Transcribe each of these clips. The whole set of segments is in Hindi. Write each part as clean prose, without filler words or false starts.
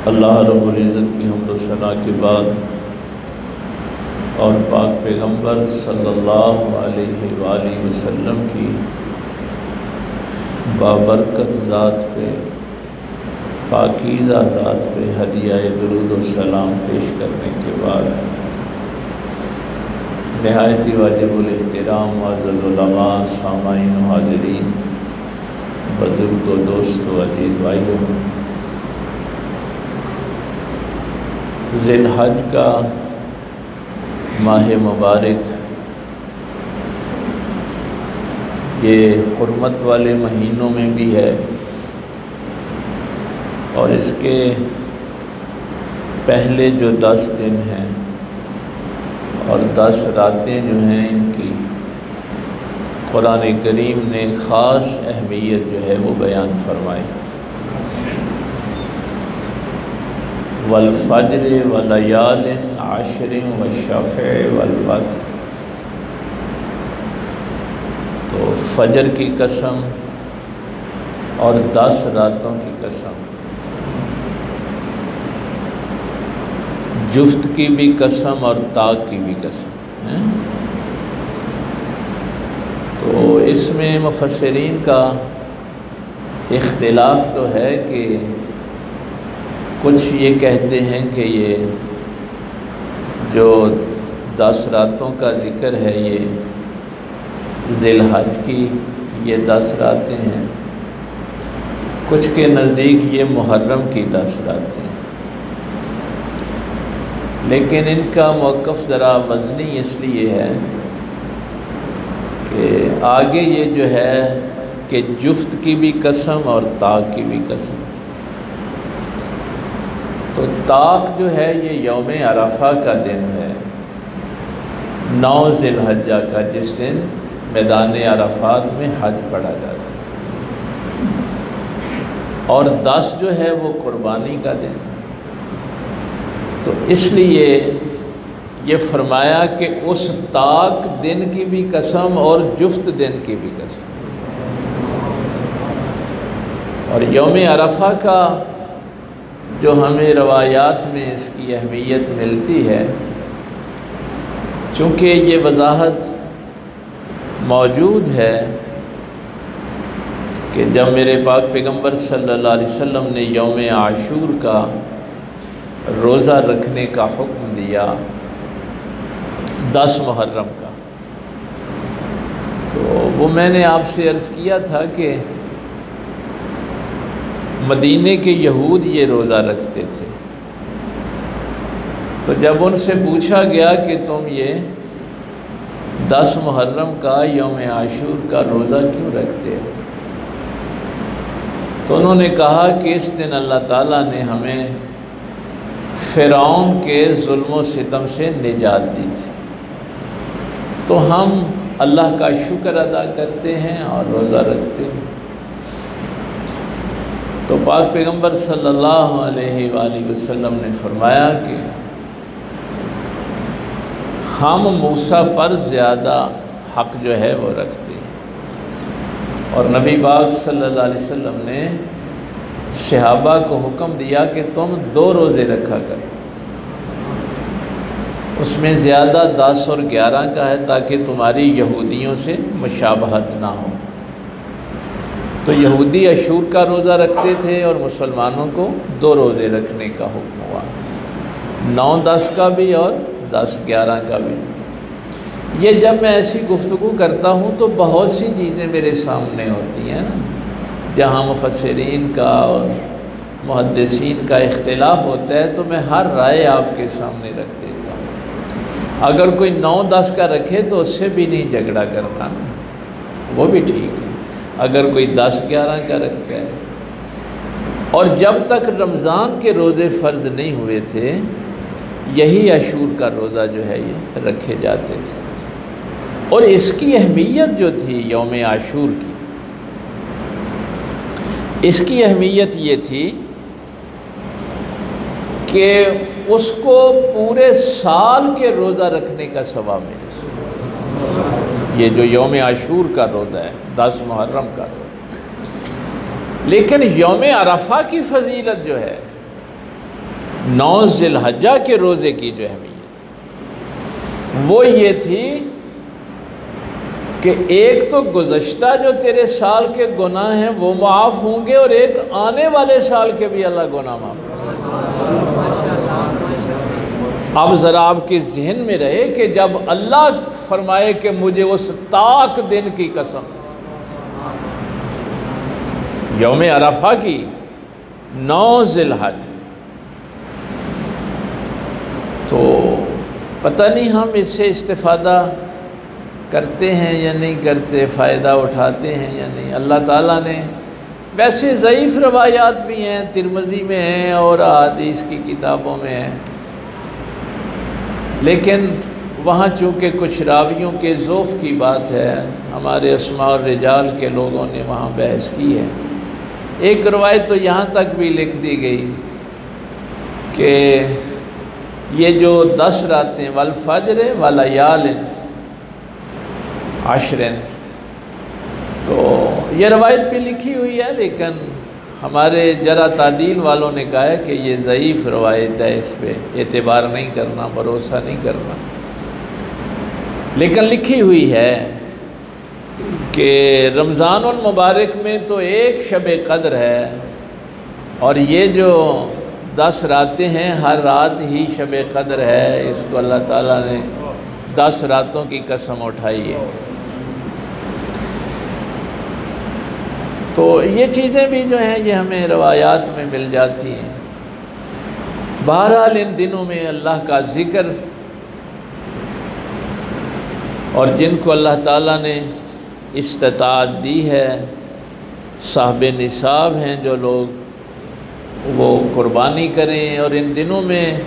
अल्लाह रब्बुल इज़्ज़त की हम्द व सना के बाद और पाक पैगम्बर सल्लल्लाहु अलैहि वसल्लम की बाबरकत ज़ात पे, पाकीज़ा ज़ात पे हदिया दुरूद व सलाम पेश करने के बाद नहायती वाजिबुल एहतराम मुअज़्ज़ज़ उलमा, सामाईन व हाज़िरीन, बुज़ुर्गों, दोस्तों, अज़ीज़ भाइयों, ज़िलहज का माह मुबारक ये हुर्मत वाले महीनों में भी है और इसके पहले जो 10 दिन हैं और 10 रातें जो हैं, इनकी कुरान करीम ने ख़ास अहमियत जो है वो बयान फरमाई। वल फज्र व लयालिन आशरिन व शफ़े वल वत्र। तो फजर की कसम और 10 रातों की कसम, जुफ्त की भी कसम और ताक की भी कसम है। तो इसमें मुफस्सिरीन का इख्तिलाफ तो है कि कुछ ये कहते हैं कि ये जो 10 रातों का ज़िक्र है ये ज़िलहज की ये 10 रातें हैं, कुछ के नज़दीक ये मुहर्रम की 10 रातें हैं। लेकिन इनका मौक़िफ़ ज़रा वज़नी इसलिए है कि आगे ये जो है कि जुफ्त की भी कसम और ताक की भी कसम। तो ताक जो है ये यौम अरफा का दिन है, 9 ज़िलहज्जा का, जिस दिन मैदान अरफात में हज पढ़ा जाता है। और 10 जो है वो कुर्बानी का दिन है। तो इसलिए ये फरमाया कि उस ताक दिन की भी कसम और जुफ्त दिन की भी कसम। और यौम अरफा का जो हमें रवायात में इसकी अहमियत मिलती है, चूँकि ये वजाहत मौजूद है कि जब मेरे पाक पैगम्बर सल्लल्लाहु अलैहि वसल्लम ने यौम आशूर का रोज़ा रखने का हुक्म दिया 10 मुहर्रम का, तो वो मैंने आपसे अर्ज़ किया था कि मदीने के यहूद ये रोज़ा रखते थे। तो जब उनसे पूछा गया कि तुम ये 10 मुहर्रम का यौम आशूर का रोज़ा क्यों रखते हो, तो उन्होंने कहा कि इस दिन अल्लाह ताला ने हमें फ़िरौन के जुल्म व सितम से निजात दी थी, तो हम अल्लाह का शुक्र अदा करते हैं और रोज़ा रखते हैं। तो पाक पैगम्बर सल्लल्लाहु अलैहि वसल्लम ने फरमाया कि हम मूसा पर ज़्यादा हक़ जो है वो रखते हैं। और नबी पाक सल्लल्लाहु अलैहि वसल्लम ने सहाबा को हुक्म दिया कि तुम 2 रोज़े रखा करो, उसमें ज़्यादा 10 और 11 का है ताकि तुम्हारी यहूदियों से मुशाबहत ना हो। तो यहूदी अशूर का रोज़ा रखते थे और मुसलमानों को 2 रोज़े रखने का हुक्म हुआ, 9-10 का भी और 10-11 का भी। ये जब मैं ऐसी गुफ्तगू करता हूँ तो बहुत सी चीज़ें मेरे सामने होती हैं ना, जहाँ मुफस्सिरीन का और मुहद्दिसीन का इख्तिलाफ होता है, तो मैं हर राय आपके सामने रख देता हूँ। अगर कोई 9-10 का रखे तो उससे भी नहीं झगड़ा करना ना, वो भी ठीक है। अगर कोई 10-11 का रखता है, और जब तक रमज़ान के रोज़े फ़र्ज़ नहीं हुए थे, यही अशूर का रोज़ा जो है ये रखे जाते थे। और इसकी अहमियत जो थी यौम आशूर की, इसकी अहमियत ये थी कि उसको पूरे साल के रोज़ा रखने का सवाब मिले। ये जो यौम आशूर का रोज़ा है, 10 मुहर्रम का रोज़ा, लेकिन यौम अरफा की फजीलत जो है 9 ज़िलहज्जा के रोज़े की जो अहमियत वो ये थी कि एक तो गुज़श्ता जो तेरे साल के गुनाह हैं वो माफ़ होंगे, और एक आने वाले साल के भी अल्लाह गुनाह माफ़। अब ज़रा आपके जहन में रहे कि जब अल्लाह फरमाए कि मुझे उस ताक दिन की कसम, यौम अरफा की 9 ज़िलहज, तो पता नहीं हम इससे इस्तिफ़ादा करते हैं या नहीं करते, फ़ायदा उठाते हैं या नहीं। अल्लाह ताला ने वैसे ज़ईफ़ रवायात भी हैं, तिरमिज़ी में हैं और अहादीस की किताबों में हैं, लेकिन वहाँ चूँकि कुछ रावियों के ज़ौफ़ की बात है, हमारे अस्मा और रिजाल के लोगों ने वहाँ बहस की है। एक रवायत तो यहाँ तक भी लिख दी गई कि ये जो 10 रातें वल फज्र व लयालिन आशरिन, तो ये रवायत भी लिखी हुई है, लेकिन हमारे जरा तादील वालों ने कहा है कि ये ज़ईफ़ रवायत है, इस पर एतबार नहीं करना, भरोसा नहीं करना। लेकिन लिखी हुई है कि रमज़ानुल मुबारक में तो एक शब क़द्र है, और ये जो 10 रातें हैं हर रात ही शब क़द्र है। इसको अल्लाह ताला ने 10 रातों की कसम उठाई है। तो ये चीज़ें भी जो हैं ये हमें रवायात में मिल जाती हैं। बहरहाल इन दिनों में अल्लाह का ज़िक्र, और जिनको अल्लाह ताला ने इस्तिताअत दी है, साहिब निसाब हैं जो लोग, वो कुर्बानी करें। और इन दिनों में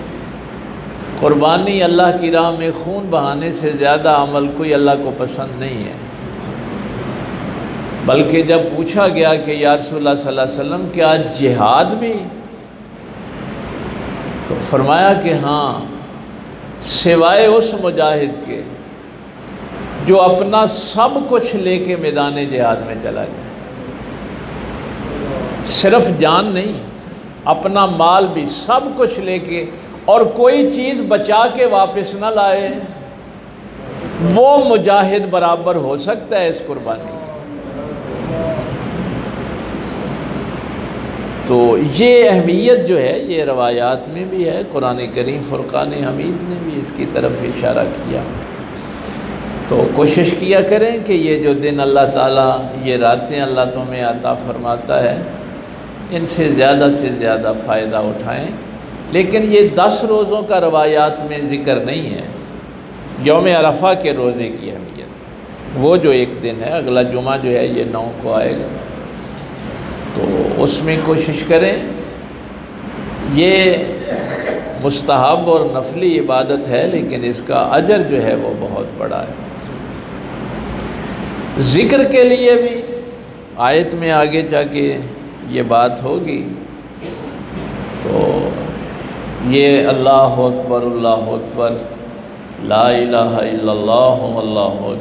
कुर्बानी अल्लाह की राह में खून बहाने से ज़्यादा अमल कोई अल्लाह को पसंद नहीं है। बल्कि जब पूछा गया कि या रसूलल्लाह सल्लल्लाहु अलैहि वसल्लम क्या जिहाद भी, तो फरमाया कि हाँ, सिवाय उस मुजाहिद के जो अपना सब कुछ लेके मैदान जिहाद में चला जाए, सिर्फ जान नहीं, अपना माल भी सब कुछ लेके, और कोई चीज़ बचा के वापस ना लाए, वो मुजाहिद बराबर हो सकता है इस कुर्बानी। तो ये अहमियत जो है ये रवायात में भी है, कुरान करीम फुरक़ान हमीद ने भी इसकी तरफ इशारा किया। तो कोशिश किया करें कि ये जो दिन अल्लाह ताला, ये रातें अल्लाह तुम्हें अता फरमाता है, इनसे ज़्यादा फ़ायदा उठाएं। लेकिन ये 10 रोज़ों का रवायात में ज़िक्र नहीं है। यौम अरफा के रोज़े की अहमियत, वो जो एक दिन है, अगला जुमा जो है ये 9 को आएगा, तो उसमें कोशिश करें। ये मुस्तहब और नफली इबादत है, लेकिन इसका अजर जो है वो बहुत बड़ा है। ज़िक्र के लिए भी आयत में आगे जाके ये बात होगी। तो ये अल्लाहु अकबर ला इलाहा इल्लल्लाहु अल्लाहु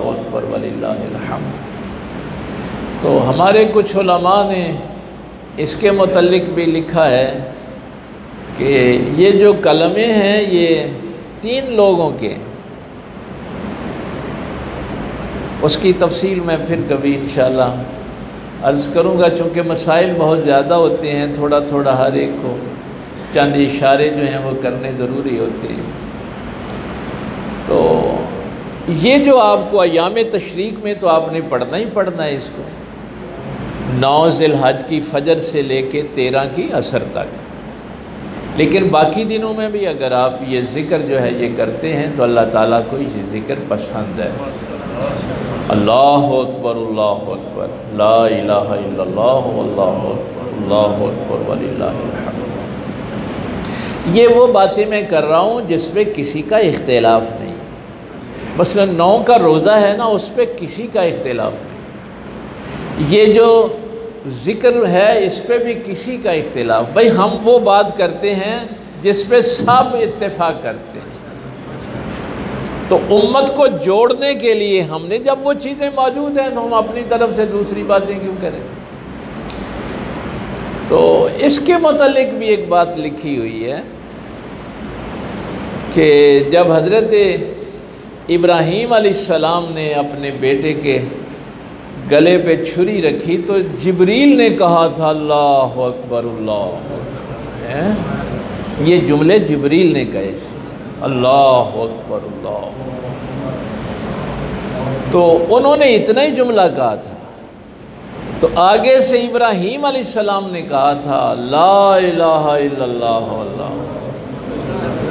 अकबर वलिल्लाहिल हम्द। तो हमारे कुछ उलमा ने इसके मुतल्लिक भी लिखा है कि ये जो कलमे हैं ये 3 लोगों के, उसकी तफसील मैं फिर कभी इंशाअल्लाह अर्ज़ करूँगा, चूँकि मसाइल बहुत ज़्यादा होते हैं, थोड़ा थोड़ा हर एक को चंद इशारे जो हैं वो करने ज़रूरी होते हैं। तो ये जो आपको अयाम तशरीक में तो आपने पढ़ना ही पढ़ना है इसको, 9 ज़िलहज की फ़जर से लेके 13 की असर तक। लेकिन बाकी दिनों में भी अगर आप ये ज़िक्र जो है ये करते हैं तो अल्लाह ताला को ये ज़िक्र पसंद है। अल्लाहु अकबर ला इलाहा इल्लल्लाह अल्लाहु अकबर वलिल्लाहिल हम्द। ये वो बातें मैं कर रहा हूँ जिसमें किसी का इख्तिलाफ़ नहीं। मसलन 9 का रोज़ा है ना, उस पर किसी का इख्तिलाफ़ नहीं। ये जो ज़िक्र है इस पे भी किसी का इख्तिलाफ़, भाई हम वो बात करते हैं जिस पे सब इत्तेफाक करते हैं। तो उम्मत को जोड़ने के लिए हमने, जब वो चीज़ें मौजूद हैं तो हम अपनी तरफ से दूसरी बातें क्यों करें। तो इसके मुतालिक भी एक बात लिखी हुई है कि जब हज़रत इब्राहीम अलैहिस्सलाम ने अपने बेटे के गले पे छुरी रखी तो जिब्रील ने कहा था अल्लाहु अकबर अल्लाहु अकबर। ये जुमले जिब्रील ने कहे थे, अल्लाहु अकबर अल्लाहु अकबर। तो उन्होंने इतना ही जुमला कहा था। तो आगे से इब्राहीम अलैहिस्सलाम ने कहा था ला इलाहा इल्लल्लाह अल्लाह।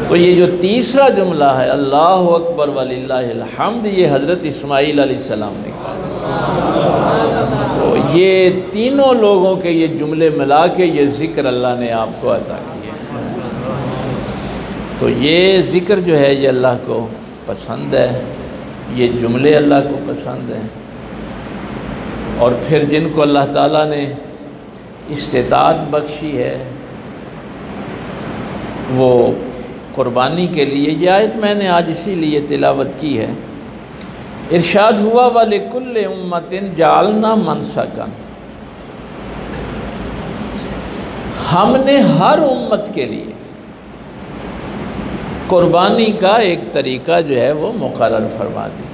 तो ये जो तीसरा जुमला है अल्लाहु अकबर वलिल्लाहिल हम्द, ये हज़रत इस्माईल अलैहिस्सलाम ने कहा। तो ये तीनों लोगों के ये जुमले मिला के ये ज़िक्र अल्लाह ने आपको अता किया। तो ये ज़िक्र जो है ये अल्लाह को पसंद है, ये जुमले अल्लाह को पसंद हैं। और फिर जिनको अल्लाह ताला ने इस्तिताअत बख्शी है वो कुर्बानी के लिए, ये आयत मैंने आज इसीलिए तिलावत की है। इरशाद हुआ वलिकुल्लि उम्मतिन जालना मनसकन, हमने हर उम्मत के लिए कुर्बानी का एक तरीक़ा जो है वो मुकर्रर फरमा दिया।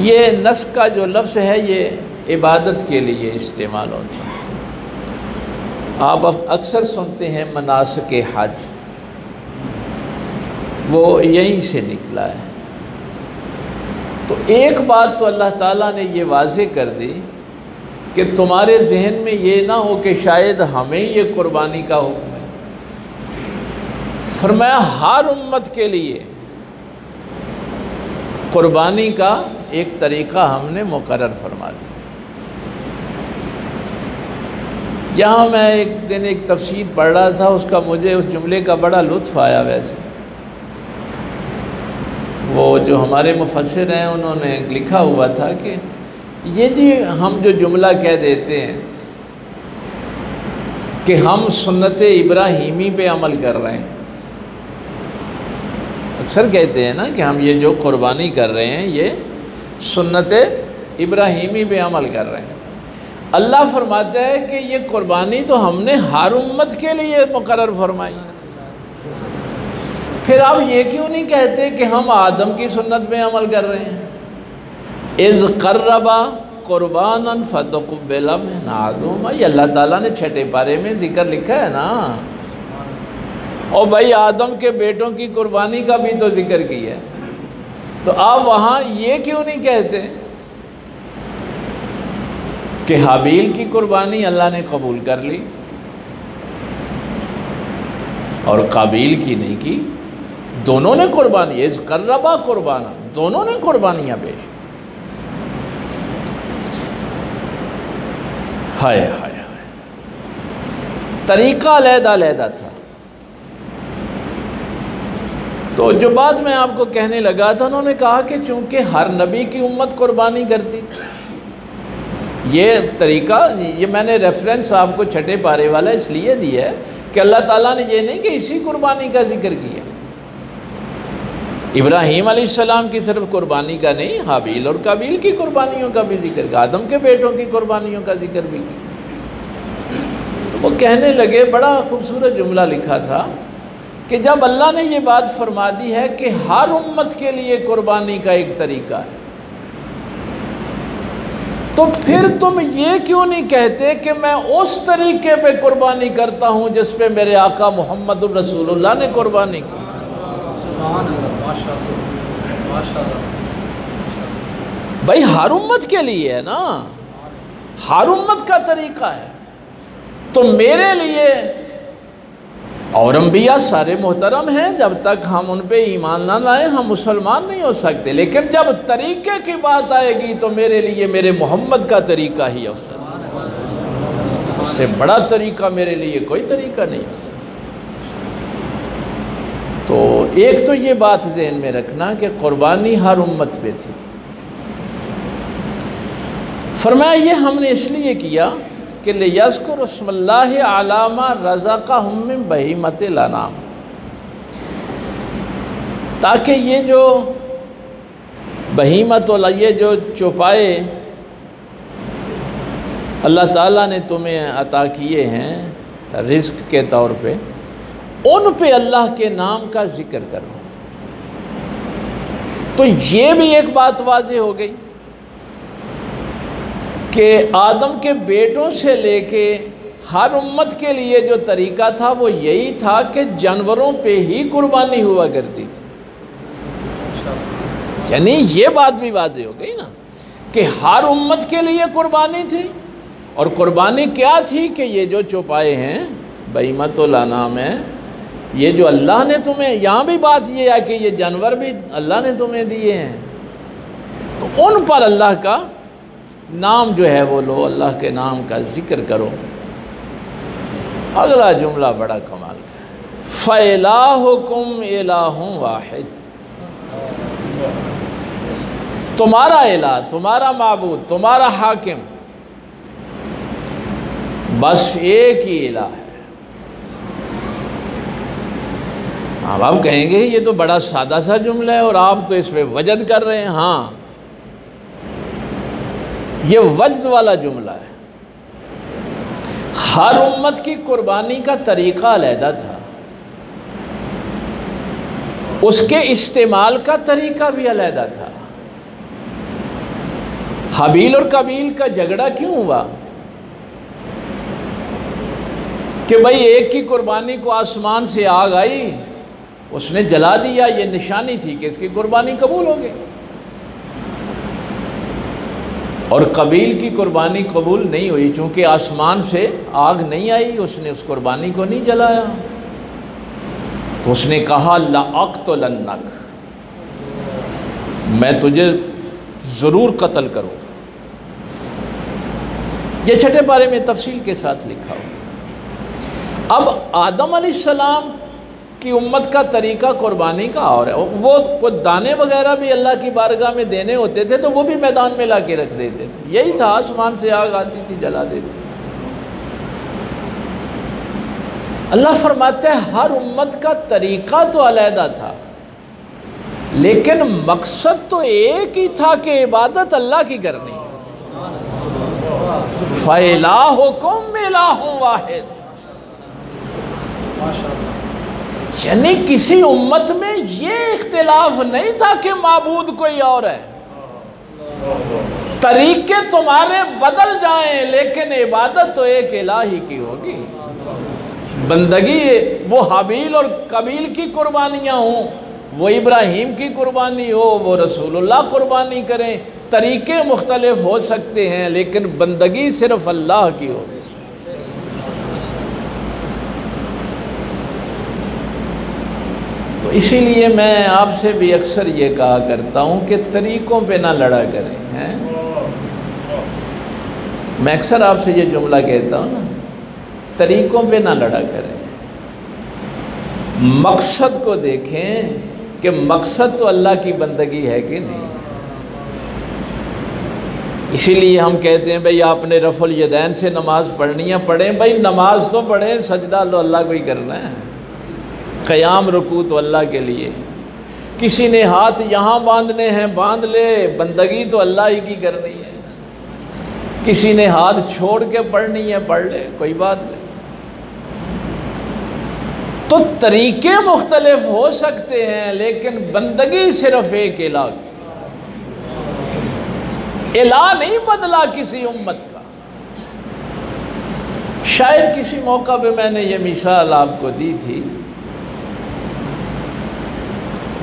ये नस्क का जो लफ्ज़ है ये इबादत के लिए इस्तेमाल होता है। आप अक्सर सुनते हैं मनासिक हज, वो यहीं से निकला है। तो एक बात तो अल्लाह ताला ने ये वाज़े कर दी कि तुम्हारे जहन में ये ना हो कि शायद हमें ये कुर्बानी का हुक्म है। फरमाया हर उम्मत के लिए कुर्बानी का एक तरीक़ा हमने मुकर्रर फरमा दिया। यहाँ मैं एक दिन एक तफसीर पढ़ रहा था, उसका मुझे उस जुमले का बड़ा लुत्फ़ आया। वैसे वो जो हमारे मुफस्सिर हैं उन्होंने लिखा हुआ था कि ये जी हम जो जुमला कह देते हैं कि हम सुन्नत इब्राहीमी पे अमल कर रहे हैं, अक्सर कहते हैं ना कि हम ये जो कुर्बानी कर रहे हैं ये सुन्नत इब्राहीमी पे अमल कर रहे हैं। अल्लाह फरमाता है कि ये कुर्बानी तो हमने हर उम्मत के लिए मुकर्रर फरमाई। फिर आप ये क्यों नहीं कहते कि हम आदम की सुन्नत पे अमल कर रहे हैं? इज़ क़र्रबा क़ुरबानन फ़तक़ुब्बिला मिन आदम, ये अल्लाह ताला ने छठे पारे में ज़िक्र लिखा है ना। और भाई आदम के बेटों की कुर्बानी का भी तो ज़िक्र किया है। तो आप वहाँ ये क्यों नहीं कहते कि हाबील की कुर्बानी अल्लाह ने कबूल कर ली और काबील की नहीं की? दोनों ने कुर्बानी, इज़ क़र्रबा कुर्बाना, दोनों ने कुर्बानियाँ पेश। हाय हाय हाय, तरीक़ा अलहदा था। तो जो बात मैं आपको कहने लगा था, उन्होंने कहा कि चूँकि हर नबी की उम्मत कुर्बानी करती, ये तरीक़ा, ये मैंने रेफरेंस आपको छठे पारे वाला इसलिए दिया है कि अल्लाह ताला ने ये नहीं कि इसी कुर्बानी का जिक्र किया। इब्राहीम अलैहिस्सलाम की सिर्फ कुर्बानी का नहीं, हाबील और काबील की कुर्बानियों का भी जिक्र किया, आदम के बेटों की कुर्बानियों का जिक्र भी किया। तो वो कहने लगे, बड़ा खूबसूरत जुमला लिखा था कि जब अल्लाह ने ये बात फरमा दी है कि हर उम्मत के लिए कुर्बानी का एक तरीक़ा है, तो फिर तुम ये क्यों नहीं कहते कि मैं उस तरीके पे कुर्बानी करता हूँ जिस पे मेरे आका मोहम्मदुर रसूलुल्लाह ने कुर्बानी की? भाई हर उम्मत के लिए है ना, हर उम्मत का तरीका है। तो मेरे लिए और अंबिया सारे मोहतरम हैं, जब तक हम उन पे ईमान ना लाएं हम मुसलमान नहीं हो सकते। लेकिन जब तरीक़े की बात आएगी तो मेरे लिए मेरे मोहम्मद का तरीक़ा ही अफसर, उससे बड़ा तरीक़ा मेरे लिए कोई तरीक़ा नहीं हो सकता। तो एक तो ये बात जहन में रखना कि कुर्बानी हर उम्मत पे थी। फरमाया ये हमने इसलिए किया कि लियज़्कुरु इस्मल्लाहि अला मा रज़क़हुम मिन बहीमतिल अनाम, ताकि ये जो बहीमत, ये जो चौपाए अल्लाह ताला ने तुम्हें अता किए हैं रिज़्क़ के तौर पे, उन पे अल्लाह के नाम का ज़िक्र करो। तो ये भी एक बात वाज़ेह हो गई कि आदम के बेटों से लेके हर उम्मत के लिए जो तरीक़ा था वो यही था कि जानवरों पे ही कुर्बानी हुआ करती थी। यानी ये बात भी वाज़ेह हो गई ना कि हर उम्मत के लिए कुर्बानी थी। और कुर्बानी क्या थी कि ये जो चौपाए हैं बहीमतुल अनाम है, ये जो अल्लाह ने तुम्हें, यहाँ भी बात ये है कि ये जानवर भी अल्लाह ने तुम्हें दिए हैं, तो उन पर अल्लाह का नाम जो है वो लो, अल्लाह के नाम का ज़िक्र करो। अगला जुमला बड़ा कमाल का है, फ़इलाहुकुम इलाहुन वाहिद, तुम्हारा इलाह, तुम्हारा माबूद, तुम्हारा हाकिम बस एक ही इलाह है। अब आप कहेंगे ये तो बड़ा सादा सा जुमला है और आप तो इस पे वजद कर रहे हैं। हाँ, ये वजद वाला जुमला है। हर उम्मत की कुर्बानी का तरीक़ा अलहदा था, उसके इस्तेमाल का तरीक़ा भी अलहदा था। हाबील और काबील का झगड़ा क्यों हुआ कि भाई एक की कुर्बानी को आसमान से आग आई, उसने जला दिया, ये निशानी थी कि इसकी कुर्बानी कबूल हो गई। और कबील की कुर्बानी कबूल नहीं हुई, चूँकि आसमान से आग नहीं आई, उसने उस कुर्बानी को नहीं जलाया। तो उसने कहा लअक़्तुलन्नक, मैं तुझे ज़रूर कत्ल करूँगा। ये छठे पारे में तफसील के साथ लिखा हो। अब आदम अलैहिस्सलाम की उम्मत का तरीक़ा कुर्बानी का और है। वो कुछ दाने वगैरह भी अल्लाह की बारगाह में देने होते थे तो वो भी मैदान में ला के रख देते थे। यही था, आसमान से आग आती थी, जला देते। अल्लाह फरमाते हैं हर उम्मत का तरीक़ा तो अलहदा था, लेकिन मकसद तो एक ही था कि इबादत अल्लाह की करनी। फ़इलाहुकुम इलाहुन वाहिद, यानी किसी उम्मत में ये इख्तिलाफ नहीं था कि माबूद कोई और है। तरीके तुम्हारे बदल जाएं लेकिन इबादत तो एक इलाही की होगी। बंदगी वो हाबील और कबील की कुर्बानियाँ हों, वो इब्राहीम की कुर्बानी हो, वो रसूलुल्लाह कुर्बानी करें, तरीके मुख्तलिफ हो सकते हैं लेकिन बंदगी सिर्फ अल्लाह की हो। तो इसीलिए मैं आपसे भी अक्सर ये कहा करता हूँ कि तरीक़ों पे ना लड़ा करें। हैं, मैं अक्सर आपसे ये जुमला कहता हूँ ना, तरीक़ों पे ना लड़ा करें, मकसद को देखें कि मकसद तो अल्लाह की बंदगी है कि नहीं। इसीलिए हम कहते हैं भाई आपने रफ़ुल यदैन से नमाज़ पढ़नी है, पढ़ें भाई, नमाज तो पढ़ें, सजदा लो अल्लाह को ही करना है, क़याम रुकू तो अल्लाह के लिए। किसी ने हाथ यहाँ बांधने हैं बांध ले, बंदगी तो अल्लाह ही की करनी है। किसी ने हाथ छोड़ के पढ़नी है पढ़ ले, कोई बात नहीं। तो तरीके मुख्तलिफ हो सकते हैं लेकिन बंदगी सिर्फ एक इलाह की। इलाह नहीं बदला किसी उम्मत का। शायद किसी मौका पे मैंने ये मिसाल आपको दी थी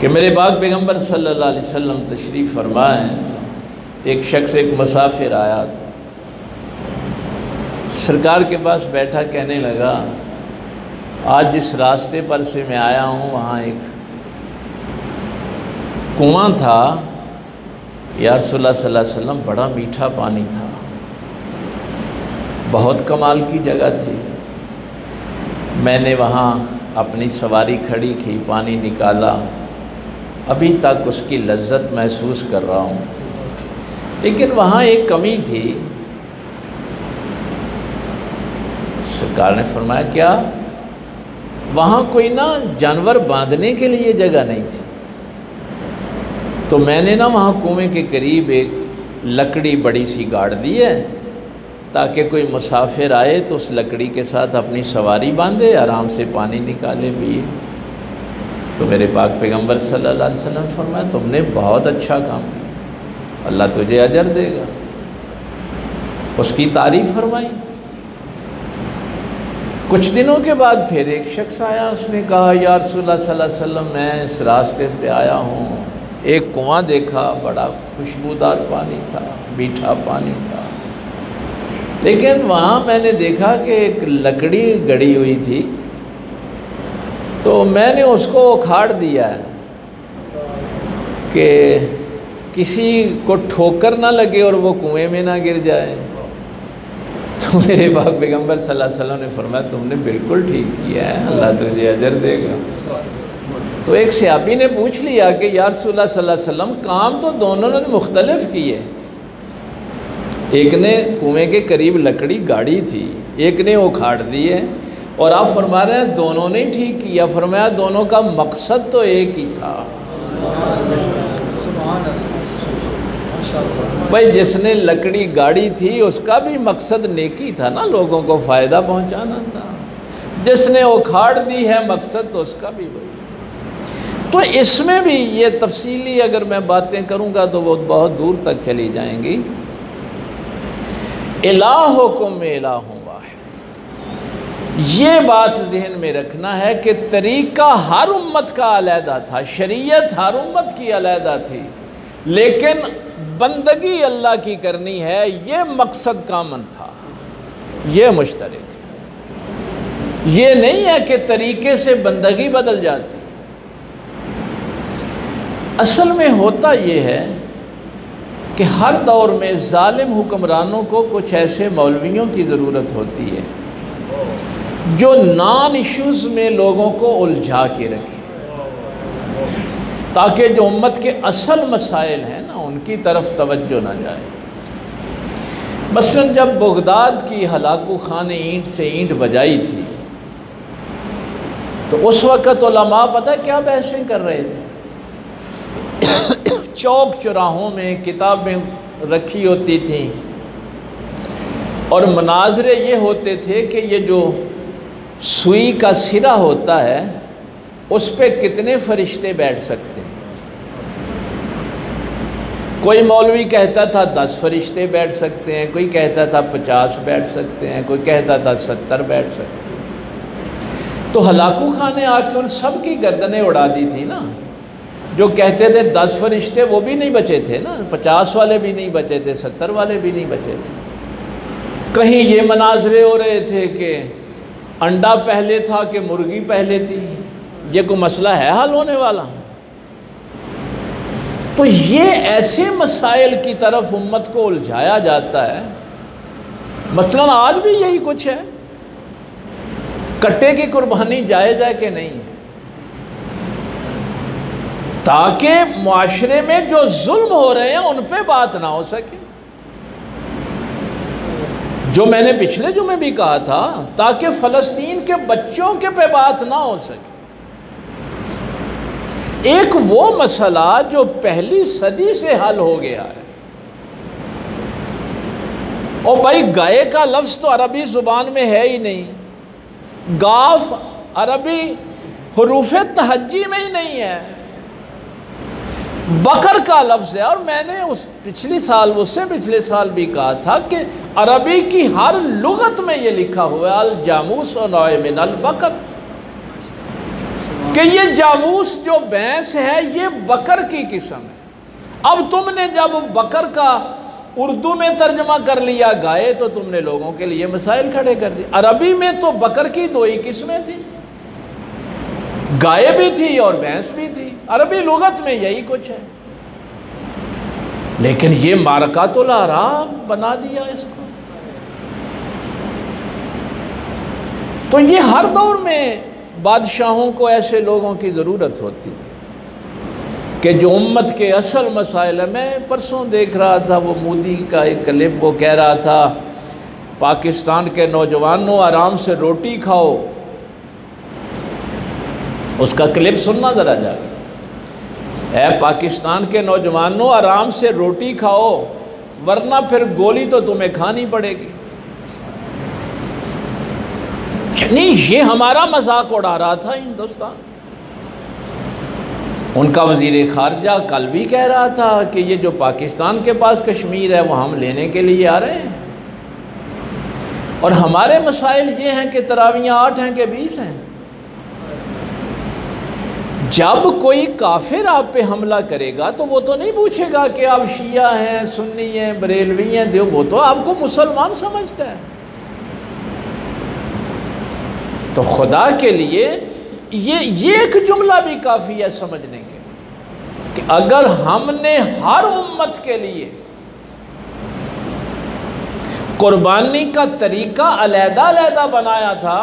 कि मेरे पाक पैगम्बर सल्लल्लाहु अलैहि वसल्लम तशरीफ़ फरमा है। एक शख्स, एक मुसाफिर आया था, सरकार के पास बैठा, कहने लगा आज जिस रास्ते पर से मैं आया हूँ वहाँ एक कुआं था, या रसूलुल्लाह सल्लल्लाहु अलैहि वसल्लम, बड़ा मीठा पानी था, बहुत कमाल की जगह थी। मैंने वहाँ अपनी सवारी खड़ी की, पानी निकाला, अभी तक उसकी लज्जत महसूस कर रहा हूँ। लेकिन वहाँ एक कमी थी। सरकार ने फरमाया क्या? वहाँ कोई ना जानवर बांधने के लिए जगह नहीं थी। तो मैंने ना वहाँ कुएं के करीब एक लकड़ी बड़ी सी गाड़ दी है, ताकि कोई मुसाफिर आए तो उस लकड़ी के साथ अपनी सवारी बांधे, आराम से पानी निकाले पिए। तो मेरे पाक पैगंबर सल्लल्लाहु अलैहि वसल्लम फरमाया तुमने बहुत अच्छा काम किया, अल्लाह तुझे अजर देगा। उसकी तारीफ़ फरमाई। कुछ दिनों के बाद फिर एक शख्स आया, उसने कहा या रसूलल्लाह सल्लल्लाहु अलैहि वसल्लम मैं इस रास्ते से आया हूँ, एक कुआं देखा, बड़ा खुशबूदार पानी था, मीठा पानी था, लेकिन वहाँ मैंने देखा कि एक लकड़ी गड़ी हुई थी, तो मैंने उसको उखाड़ दिया कि किसी को ठोकर ना लगे और वो कुएं में ना गिर जाए। तो मेरे पाक पैगंबर सल्लल्लाहु अलैहि वसल्लम ने फरमाया तुमने बिल्कुल ठीक किया है, अल्लाह तुझे अजर देगा। तो एक सहाबी ने पूछ लिया कि या रसूलल्लाह सल्लल्लाहु अलैहि वसल्लम काम तो दोनों ने मुख्तलिफ किए, एक ने कुएं के करीब लकड़ी गाड़ी थी, एक ने उखाड़ दी है, और आप फरमा रहे हैं दोनों ने ठीक किया। फरमाया दोनों का मकसद तो एक ही था। भाई जिसने लकड़ी गाड़ी थी उसका भी मकसद नेकी था ना, लोगों को फ़ायदा पहुंचाना था। जिसने उखाड़ दी है मकसद तो उसका भी वही। तो इसमें भी ये तफसीली अगर मैं बातें करूंगा तो वो बहुत दूर तक चली जाएंगी। इलाहुकुम इलाहुम वाहिद, ये बात जहन में रखना है कि तरीक़ा हर उम्मत का अलहदा था, शरीयत हर उम्मत की अलहदा थी, लेकिन बंदगी अल्लाह की करनी है, ये मकसद कामन था, ये मुश्तरक है। ये नहीं है कि तरीके से बंदगी बदल जाती। असल में होता ये है कि हर दौर में जालिम हुक्मरानों को कुछ ऐसे मौलवियों की ज़रूरत होती है जो नॉन इश्यूज़ में लोगों को उलझा के रखें, ताकि जो उम्मत के असल मसाइल हैं ना उनकी तरफ तवज्जो ना जाए। मसलन जब बगदाद की हलाकू खान ईंट से ईंट बजाई थी तो उस वक़्त उलमा पता क्या बहसें कर रहे थे। चौक चौराहों में किताबें रखी होती थी और मुनाजरे ये होते थे कि ये जो सुई का सिरा होता है उस पे कितने फरिश्ते बैठ सकते हैं। कोई मौलवी कहता था 10 फरिश्ते बैठ सकते हैं, कोई कहता था 50 बैठ सकते हैं, कोई कहता था 70 बैठ सकते हैं। तो हलाकू खां ने आके उन सब की गर्दनें उड़ा दी थी ना। जो कहते थे 10 फरिश्ते वो भी नहीं बचे थे ना, 50 वाले भी नहीं बचे थे, 70 वाले भी नहीं बचे थे। कहीं ये मनाजरे हो रहे थे कि अंडा पहले था कि मुर्गी पहले थी, ये कोई मसला है हल होने वाला। तो ये ऐसे मसाइल की तरफ उम्मत को उलझाया जाता है। मसलन आज भी यही कुछ है, कट्टे की कुर्बानी जायज़ है कि नहीं है, ताकि मुआशरे में जो जुल्म हो रहे हैं उन पे बात ना हो सके। जो मैंने पिछले जुमे भी कहा था, ताकि फ़लस्तीन के बच्चों के पे बात ना हो सके। एक वो मसला जो पहली सदी से हल हो गया है। और भाई गाय का लफ्ज़ तो अरबी ज़ुबान में है ही नहीं, गाफ अरबी हुरूफ तहज्जी में ही नहीं है, बकर का लफ्ज़ है। और मैंने उससे पिछले साल भी कहा था कि अरबी की हर लुगत में ये लिखा हुआ है अल जामूस और नौ मिन अल बकर, कि ये जामूस जो भैंस है ये बकर की किस्म है। अब तुमने जब बकर का उर्दू में तर्जमा कर लिया गाय, तो तुमने लोगों के लिए मसाइल खड़े कर दिए। अरबी में तो बकर की 2 ही किस्में थी, गाय भी थी और भैंस भी थी। अरबी लुगत में यही कुछ है, लेकिन ये मारकातुल आराब बना दिया इसको। तो ये हर दौर में बादशाहों को ऐसे लोगों की ज़रूरत होती है कि जो उम्मत के असल मसाइल है। मैं परसों देख रहा था वो मोदी का एक क्लिप, वो कह रहा था पाकिस्तान के नौजवानों आराम से रोटी खाओ। उसका क्लिप सुनना ज़रा जाके। पाकिस्तान के नौजवानों आराम से रोटी खाओ, वरना फिर गोली तो तुम्हें खानी पड़ेगी। यानी ये हमारा मजाक उड़ा रहा था हिंदुस्तान। उनका वज़ीर ख़ारजा कल भी कह रहा था कि ये जो पाकिस्तान के पास कश्मीर है वो हम लेने के लिए आ रहे हैं, और हमारे मसाइल ये हैं कि तरावियाँ 8 हैं कि 20 हैं। जब कोई काफिर आप पे हमला करेगा तो वो तो नहीं पूछेगा कि आप शिया हैं, सुन्नी हैं, बरेलवी हैं, देव, वो तो आपको मुसलमान समझता है। तो खुदा के लिए ये एक जुमला भी काफ़ी है समझने के लिए कि अगर हमने हर उम्मत के लिए कुर्बानी का तरीका अलहदा-अलहदा बनाया था,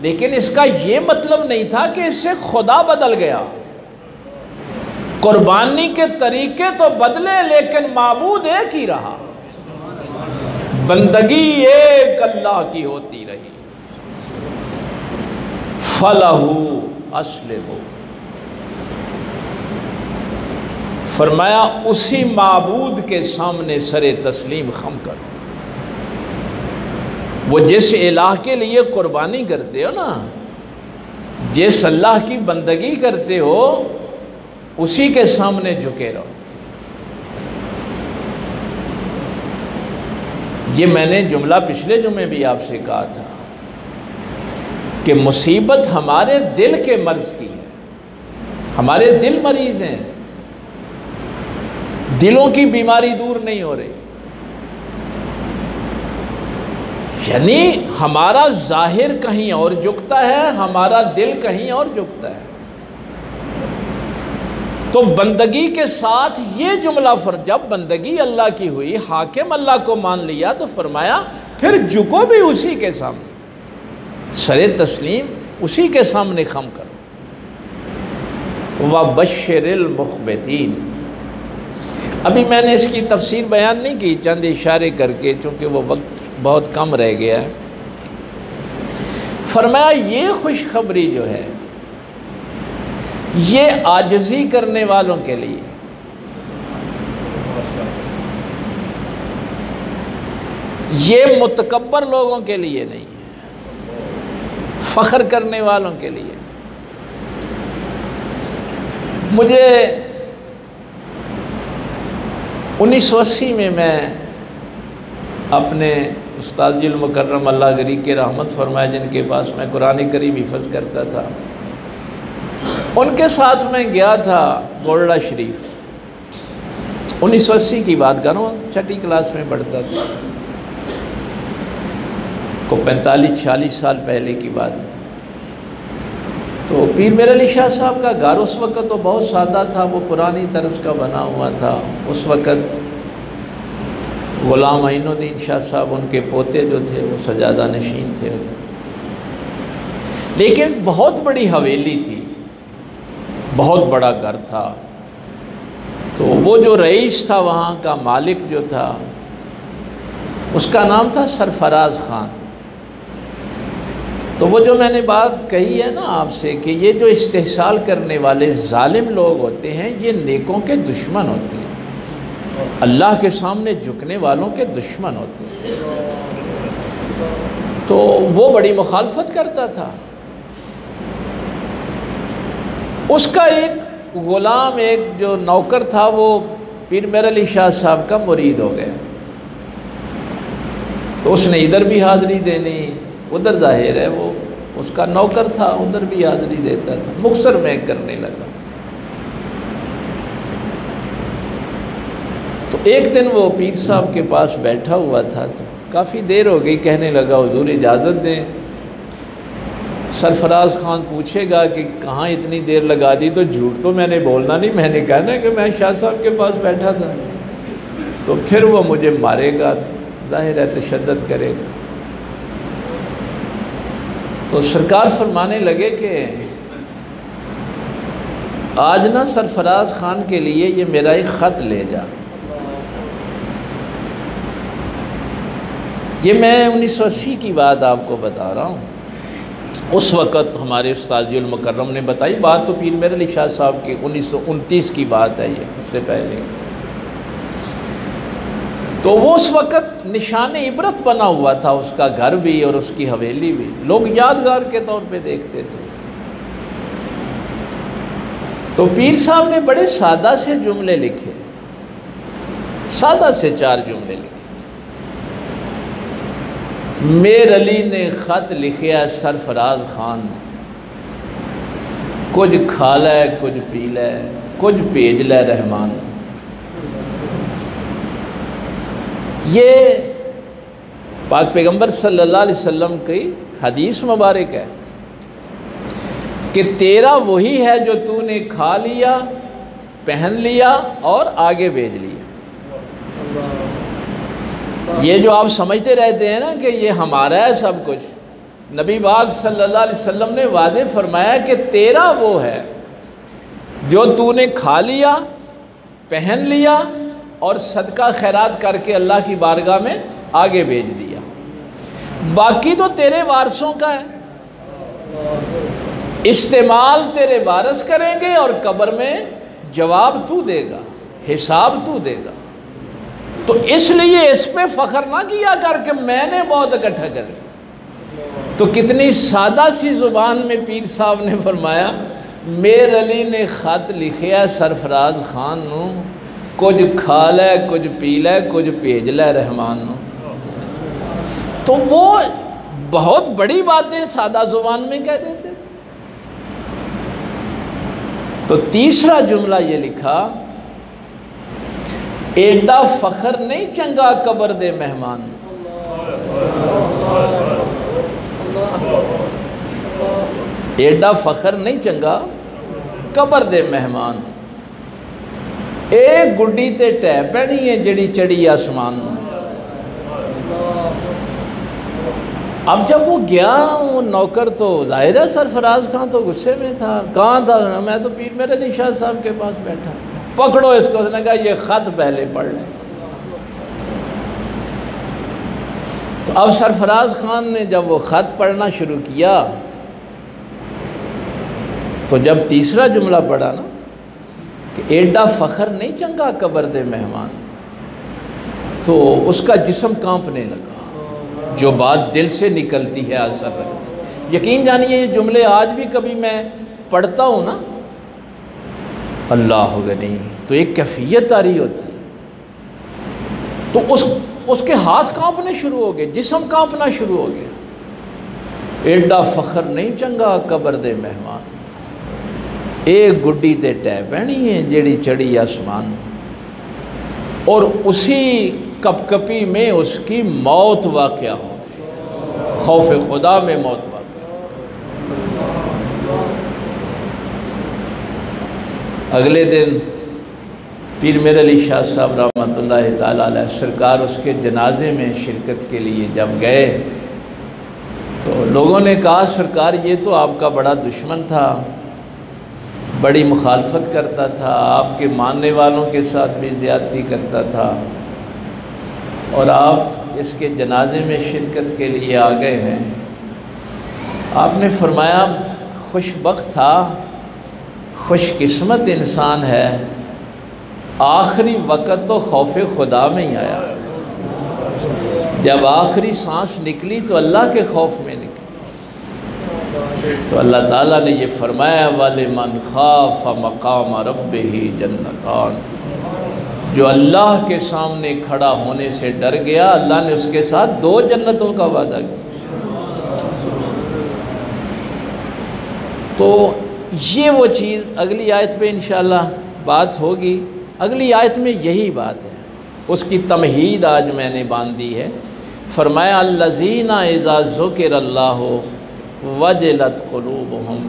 लेकिन इसका ये मतलब नहीं था कि इससे खुदा बदल गया। कुर्बानी के तरीके तो बदले लेकिन माबूद एक ही रहा, बंदगी एक अल्लाह की होती रही। फलहू अस्लिमू, फरमाया उसी माबूद के सामने सरे तस्लीम खम करो। वो जिस इलाह के लिए कुर्बानी करते हो ना, जिस अल्लाह की बंदगी करते हो, उसी के सामने झुके रहो। ये मैंने जुमला पिछले जुमे भी आपसे कहा था कि मुसीबत हमारे दिल के मर्ज की है। हमारे दिल मरीज हैं, दिलों की बीमारी दूर नहीं हो रही। यानी हमारा जाहिर कहीं और झुकता है, हमारा दिल कहीं और झुकता है। तो बंदगी के साथ ये जुमला जब बंदगी अल्लाह की हुई, हाकिम अल्लाह को मान लिया, तो फरमाया फिर झुको भी उसी के सामने, सरे तस्लीम उसी के सामने खम करो। व बश्शिरिल मुख़बितीन, अभी मैंने इसकी तफसीर बयान नहीं की, चंद इशारे करके, चूँकि वो वक्त बहुत कम रह गया है। फरमाया ये खुशखबरी जो है ये आजिज़ी करने वालों के लिए, ये मुतकब्बर लोगों के लिए नहीं है, फ़ख्र करने वालों के लिए। मुझे 1980 में मैं अपने उस्ताद मुकर्रम अल्लाह गरी के रहमत फरमाए, जिनके पास मैं कुरान करीम हिफ़्ज़ करता था, उनके साथ मैं गया था गोल्डा शरीफ। 1980 की बात कर रहा हूँ, 6ठी क्लास में पढ़ता था, को 45-46 साल पहले की बात है। तो पीर मेर अली शाह साहब का घर उस वक़्त तो बहुत सादा था, वो पुरानी तर्ज का बना हुआ था। उस वक़्त ग़ुलाम अईनुद्दीन शाह साहब, उनके पोते जो थे, वो सजादा नशीन थे। लेकिन बहुत बड़ी हवेली थी, बहुत बड़ा घर था। तो वो जो रईस था, वहाँ का मालिक जो था, उसका नाम था सरफराज ख़ान। तो वो जो मैंने बात कही है ना आपसे कि ये जो इस्तेहसाल करने वाले जालिम लोग होते हैं, ये नेकों के दुश्मन होते हैं, अल्लाह के सामने झुकने वालों के दुश्मन होते हैं। तो वो बड़ी मुखालफत करता था। उसका एक ग़ुलाम, एक जो नौकर था, वो पीर मेर अली शाह साहब का मुरीद हो गया। तो उसने इधर भी हाज़िरी देनी, उधर जाहिर है वो उसका नौकर था, उधर भी हाज़िरी देता था। मुक्सर में करने लगा। तो एक दिन वो पीर साहब के पास बैठा हुआ था, तो काफ़ी देर हो गई, कहने लगा हुजूर इजाज़त दें, सरफराज ख़ान पूछेगा कि कहाँ इतनी देर लगा दी, तो झूठ तो मैंने बोलना नहीं, मैंने कहना है कि मैं शाह साहब के पास बैठा था। तो फिर वो मुझे मारेगा, ज़ाहिर है तशद्दुद करेगा। तो सरकार फरमाने लगे कि आज ना सरफराज ख़ान के लिए ये मेरा एक ख़त ले जा। ये मैं 1980 की बात आपको बता रहा हूँ। उस वक़्त हमारे उस्ताद मुकर्रम ने बताई बात, तो पीर मेर अली शाह साहब की 1929 की बात है, ये उससे पहले। तो वो उस वक़्त निशान इबरत बना हुआ था, उसका घर भी और उसकी हवेली भी, लोग यादगार के तौर पे देखते थे। तो पीर साहब ने बड़े सादा से जुमले लिखे, सादा से 4 जुमले लिखे। मेर अली ने ख़त लिखिया सरफराज खान ने, कुछ खा लै कुछ पी लै कुछ भेज लै रहमान। ये पाक पैगंबर सल्लल्लाहु अलैहि वसल्लम की हदीस मुबारक है कि तेरा वही है जो तूने खा लिया, पहन लिया और आगे भेज लिया। ये जो आप समझते रहते हैं ना कि ये हमारा है सब कुछ, नबी पाक सल्लल्लाहु अलैहि वसल्लम ने वाज़े फरमाया कि तेरा वो है जो तूने खा लिया, पहन लिया और सदका खैरात करके अल्लाह की बारगाह में आगे भेज दिया। बाकी तो तेरे वारसों का है, इस्तेमाल तेरे वारिस करेंगे और कब्र में जवाब तू देगा, हिसाब तू देगा। तो इसलिए इस पे फ़ख्र ना किया कर कि मैंने बहुत इकट्ठा कर। तो कितनी सादा सी ज़ुबान में पीर साहब ने फरमाया, मेर अली ने ख़त लिखिया सरफराज खान नू, कुछ खा लै कुछ पी लै कुछ भेज लै रहमान नू। तो वो बहुत बड़ी बातें सादा ज़ुबान में कह देते थे। तो तीसरा जुमला ये लिखा, एडा फ़ख्र नहीं चंगा कब्र दे मेहमान। एडा फ़ख्र नहीं चंगा कब्र दे मेहमान। ए गुड्डी ते टै पैनी है जड़ी चढ़ी आसमान। अब जब वो गया वो नौकर, तो जाहिर है सरफराज खान तो गुस्से में था। कहाँ था? मैं तो पीर मेरे अली शाह साहब के पास बैठा। पकड़ो इसको। उसने कहा ये ख़त पहले पढ़ लें। तो अब सरफराज खान ने जब वो ख़त पढ़ना शुरू किया, तो जब तीसरा जुमला पढ़ा ना कि एडा फ़ख्र नहीं चंगा कब्र दे मेहमान, तो उसका जिस्म कांपने लगा। जो बात दिल से निकलती है असर रखती। यकीन जानिए ये जुमले आज भी कभी मैं पढ़ता हूँ ना, अल्लाह गनी, तो एक कैफियत आ रही होती है। तो उसके हाथ कांपने शुरू हो गए, जिस्म कांपना शुरू हो गया। एडा फ़ख्र नहीं चंगा कब्र दे मेहमान, एक गुड्डी ते टै पैनी है जेड़ी चढ़ी आसमान। और उसी कपकपी में उसकी मौत वाक़या हो गई, खौफ खुदा में मौत वाक़या। अगले दिन पीर मेरे अली शाह साहब रहमतुल्लाह ताला अलैह सरकार उसके जनाजे में शिरकत के लिए जब गए, तो लोगों ने कहा सरकार ये तो आपका बड़ा दुश्मन था, बड़ी मुखालफत करता था, आपके मानने वालों के साथ भी ज़्यादती करता था, और आप इसके जनाजे में शिरकत के लिए आ गए हैं। आपने फरमाया खुशबख्त था, खुशकिस्मत इंसान है, आखिरी वक़्त तो खौफ खुदा में ही आया। जब आखिरी सांस निकली तो अल्लाह के खौफ में निकली। तो अल्लाह ताला ने ये फरमाया, वाले मन खाफ मकाम रब्बिही जन्नतान, जो अल्लाह के सामने खड़ा होने से डर गया, अल्लाह ने उसके साथ 2 जन्नतों का वादा किया। तो ये वो चीज़ अगली आयत में इंशाअल्लाह बात होगी। अगली आयत में यही बात है, उसकी तमहीद आज मैंने बांध दी है। फरमाया अल्लज़ीना इज़ा ज़ुकिरल्लाहु वजलत क़ुलूबुहुम।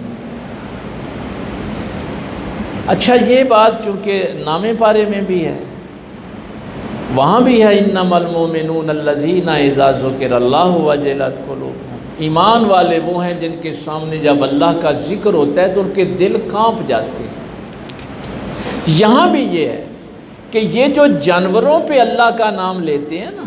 अच्छा, ये बात चूँकि नामे पारे में भी है, वहाँ भी है, इन्नमल मोमिनून अल्लज़ीना इज़ा ज़ुकिरल्लाहु वजलत क़ुलूबुहुम। ईमान वाले वो हैं जिनके सामने जब अल्लाह का ज़िक्र होता है तो उनके दिल कांप जाते हैं। यहाँ भी ये है कि ये जो जानवरों पे अल्लाह का नाम लेते हैं ना,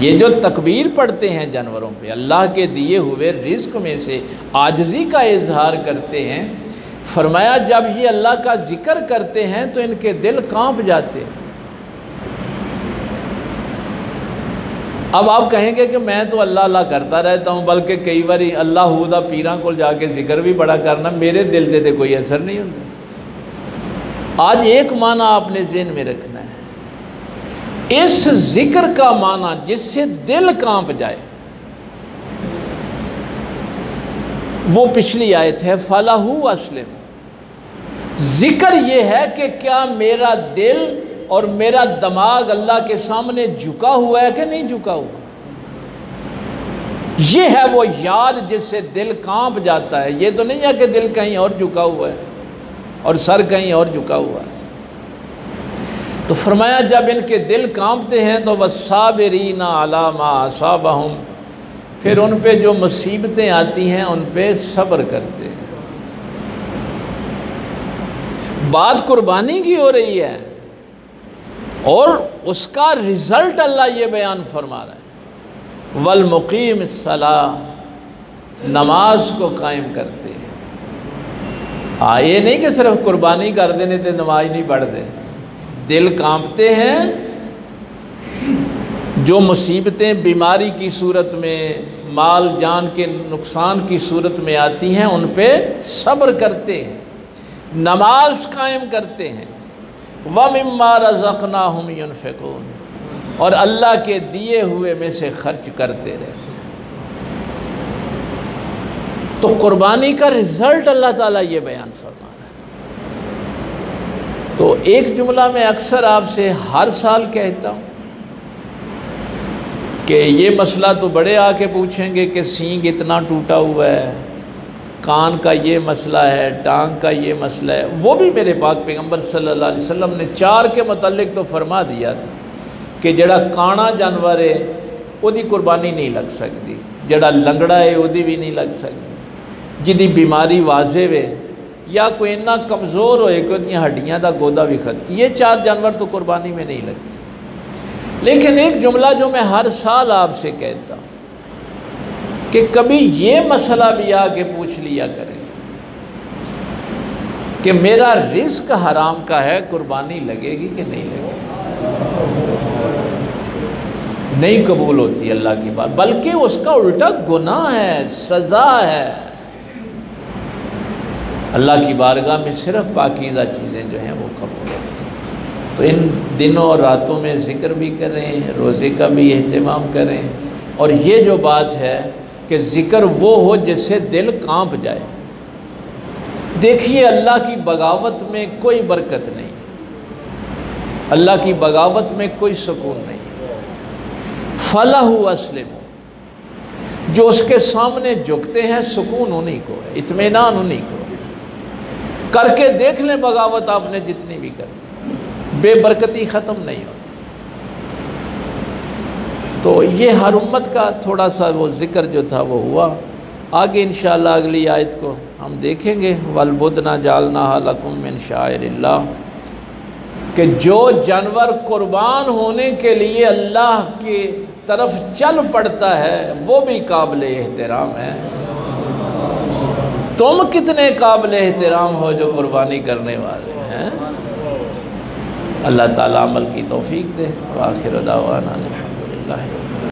ये जो तकबीर पढ़ते हैं जानवरों पे, अल्लाह के दिए हुए रिज़्क़ में से आजिज़ी का इजहार करते हैं, फरमाया जब ये अल्लाह का ज़िक्र करते हैं तो इनके दिल कांप जाते हैं। अब आप कहेंगे कि मैं तो अल्लाह अल्लाह करता रहता हूँ, बल्कि कई बार अल्लाह हुदा पीरां को जाके जिक्र भी बड़ा करना, मेरे दिल ते कोई असर नहीं होता। आज एक माना आपने ज़हन में रखना है, इस जिक्र का माना जिससे दिल कांप जाए, वो पिछली आयत है फलाहू अस्लिम। जिक्र ये है कि क्या मेरा दिल और मेरा दिमाग अल्लाह के सामने झुका हुआ है कि नहीं झुका हुआ। ये है वो याद जिससे दिल कांप जाता है। ये तो नहीं है कि दिल कहीं और झुका हुआ है और सर कहीं और झुका हुआ है। तो फरमाया जब इनके दिल कांपते हैं तो वस्साबिरीना अला मा असाबहुम, फिर उन पे जो मुसीबतें आती हैं उन पे सब्र करते हैं। बात कुर्बानी की हो रही है और उसका रिज़ल्ट अल्लाह ये बयान फरमा रहा है, वल मुकीम सलाह, नमाज को कायम करते हैं। हाँ, ये नहीं कि सिर्फ कुर्बानी कर देने तो नमाज नहीं पढ़ते। दिल कांपते हैं, जो मुसीबतें बीमारी की सूरत में, माल जान के नुकसान की सूरत में आती हैं उन पे सब्र करते हैं, नमाज कायम करते हैं। व मिम्मा रज़क़नाहुम युनफ़िक़ून, और अल्लाह के दिए हुए में से खर्च करते रहते हैं। तो कुर्बानी का रिज़ल्ट अल्लाह ताला ये बयान फरमा रहा है। तो एक जुमला मैं अक्सर आपसे हर साल कहता हूँ कि ये मसला तो बड़े आके पूछेंगे कि सींग इतना टूटा हुआ है, कान का ये मसला है, टांग का ये मसला है। वो भी मेरे पाक पैगंबर सल्लल्लाहु अलैहि वसल्लम ने 4 के मुतल्लिक तो फरमा दिया था कि जड़ा काना जानवर है उदी कुर्बानी नहीं लग सकती, जड़ा लंगड़ा है उदी भी नहीं लग सकती, जिदी बीमारी वाजे वे या कोई इन्ना कमज़ोर होए कि उदियां हड्डियां दा गोदा भी खत्म, ये 4 जानवर तो कुर्बानी में नहीं लगते। लेकिन एक जुमला जो मैं हर साल आपसे कहता हूँ कि कभी ये मसला भी आके पूछ लिया करें कि मेरा रिस्क हराम का है, कुर्बानी लगेगी कि नहीं लगेगी। नहीं कबूल होती अल्लाह की बात, बल्कि उसका उल्टा गुनाह है, सज़ा है। अल्लाह की बारगाह में सिर्फ पाकीज़ा चीज़ें जो हैं वो कबूल होती हैं। तो इन दिनों और रातों में ज़िक्र भी करें, रोज़े का भी एहतमाम करें। और ये जो बात है कि ज़िक्र वो हो जिससे दिल कांप जाए। देखिए अल्लाह की बगावत में कोई बरकत नहीं, अल्लाह की बगावत में कोई सुकून नहीं। फलाहु अस्लिमु, जो उसके सामने झुकते हैं सुकून उन्हीं को है, इत्मीनान उन्हीं को है। करके देख लें बगावत आपने जितनी भी कर, बेबरकती ख़त्म नहीं होती। तो ये हर उम्मत का थोड़ा सा वो ज़िक्र जो था वो हुआ। आगे इंशाअल्लाह अगली आयत को हम देखेंगे, वलबुदना जालनाहा लकुम मिन शाइरिल्लाह, कि जो जानवर कुर्बान होने के लिए अल्लाह की तरफ चल पड़ता है वो भी काबिल एहतराम है। तुम कितने काबिल एहतराम हो जो कुर्बानी करने वाले हैं। अल्लाह ताला अमल की तौफीक दे। व आखिर दावाना अल्हम्दुलिल्लाह।